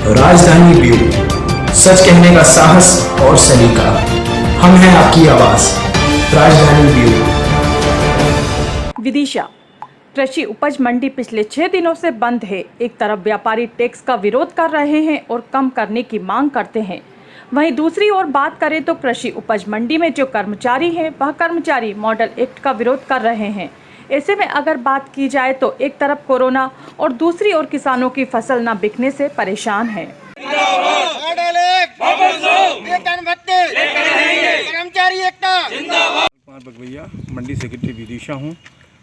राजधानी ब्यूरो, सच कहने का साहस और सलीका। हम हैं आपकी आवाज, राजधानी ब्यूरो। विदिशा कृषि उपज मंडी पिछले 6 दिनों से बंद है। एक तरफ व्यापारी टैक्स का विरोध कर रहे हैं और कम करने की मांग करते हैं, वहीं दूसरी ओर बात करें तो कृषि उपज मंडी में जो कर्मचारी हैं वह कर्मचारी मॉडल एक्ट का विरोध कर रहे हैं। ऐसे में अगर बात की जाए तो एक तरफ कोरोना और दूसरी ओर किसानों की फसल न बिकने से परेशान है। भैया मंडी सेक्रेटरी विदिशा हूँ।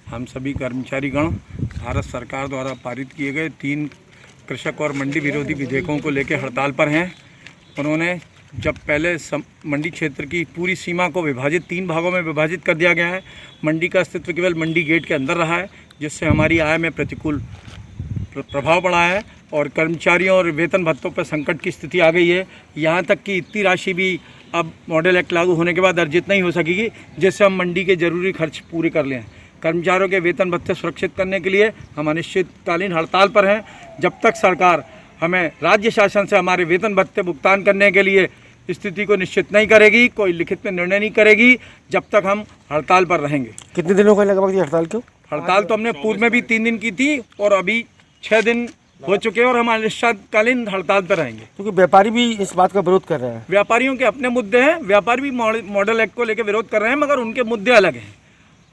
हम सभी कर्मचारीगण भारत सरकार द्वारा पारित किए गए 3 कृषक और मंडी विरोधी विधेयकों को लेकर हड़ताल पर हैं। उन्होंने जब पहले मंडी क्षेत्र की पूरी सीमा को विभाजित 3 भागों में विभाजित कर दिया गया है। मंडी का अस्तित्व केवल मंडी गेट के अंदर रहा है, जिससे हमारी आय में प्रतिकूल प्रभाव पड़ा है और कर्मचारियों और वेतन भत्तों पर संकट की स्थिति आ गई है। यहाँ तक कि इतनी राशि भी अब मॉडल एक्ट लागू होने के बाद अर्जित नहीं हो सकेगी, जिससे हम मंडी के जरूरी खर्च पूरे कर लें। कर्मचारियों के वेतन भत्ते सुरक्षित करने के लिए हम अनिश्चितकालीन हड़ताल पर हैं। जब तक सरकार हमें राज्य शासन से हमारे वेतन भत्ते भुगतान करने के लिए स्थिति को निश्चित नहीं करेगी, कोई लिखित में निर्णय नहीं करेगी, जब तक हम हड़ताल पर रहेंगे। कितने दिनों का लगभग ये हड़ताल? क्यों हड़ताल? तो हमने पूर्व में भी 3 दिन की थी और अभी 6 दिन हो चुके हैं और हम अनिश्चितकालीन हड़ताल पर रहेंगे। क्योंकि व्यापारी भी इस बात का विरोध कर रहे हैं। व्यापारियों के अपने मुद्दे हैं, व्यापारी भी मॉडल एक्ट को लेकर विरोध कर रहे हैं, मगर उनके मुद्दे अलग हैं।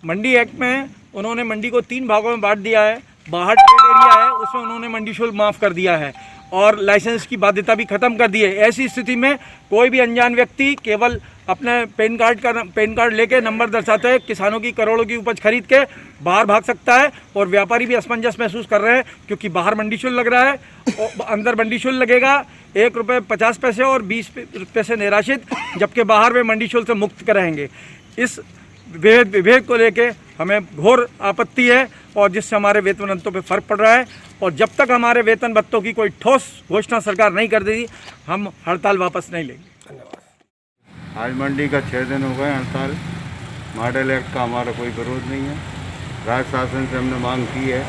मंडी एक्ट में उन्होंने मंडी को 3 भागों में बांट दिया है। बाहर ट्रेड एरिया है, उसमें उन्होंने मंडी शुल्क माफ़ कर दिया है और लाइसेंस की बाध्यता भी खत्म कर दी है। ऐसी स्थिति में कोई भी अनजान व्यक्ति केवल अपने पैन कार्ड लेके नंबर दर्शाते हुए किसानों की करोड़ों की उपज खरीद के बाहर भाग सकता है। और व्यापारी भी असमंजस महसूस कर रहे हैं, क्योंकि बाहर मंडी शुल्क लग रहा है और अंदर मंडी शुल्क लगेगा ₹1.50 और 20 पैसे निराशित, जबकि बाहर में मंडी शुल्क से मुक्त कराएंगे। इस विभेद को लेके हमें घोर आपत्ति है और जिससे हमारे वेतन भत्तों पे फर्क पड़ रहा है। और जब तक हमारे वेतन भत्तों की कोई ठोस घोषणा सरकार नहीं कर देगी, हम हड़ताल वापस नहीं लेंगे। आज मंडी का 6 दिन हो गए हड़ताल। मॉडल एक्ट का हमारा कोई विरोध नहीं है। राज्य शासन से हमने मांग की है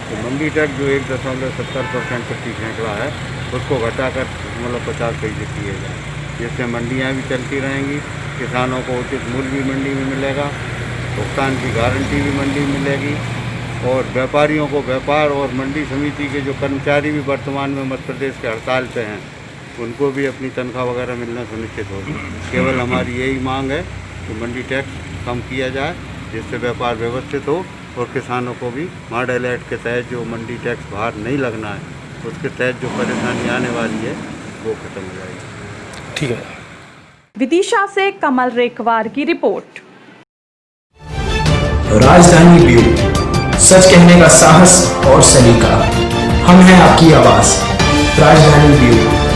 कि मंडी टैक्स जो 1.70% प्रति सैकड़ा है, उसको घटाकर 50% किए जाए, जिससे मंडियाँ भी चलती रहेंगी, किसानों को उचित मूल्य भी मंडी में मिलेगा, भुगतान की गारंटी भी मंडी में मिलेगी और व्यापारियों को व्यापार और मंडी समिति के जो कर्मचारी भी वर्तमान में मध्य प्रदेश के हड़ताल पे हैं, उनको भी अपनी तनख्वाह वगैरह मिलना सुनिश्चित होगी। केवल हमारी यही मांग है कि मंडी टैक्स कम किया जाए, जिससे व्यापार व्यवस्थित हो और किसानों को भी मॉडल एक्ट के तहत जो मंडी टैक्स बाहर नहीं लगना है, उसके तहत जो परेशानी आने वाली है वो खत्म हो जाएगी। ठीक है। विदिशा से कमल रेखवार की रिपोर्ट। राजधानी ब्यूरो, सच कहने का साहस और सलीका। हम हैं आपकी आवाज, राजधानी ब्यूरो।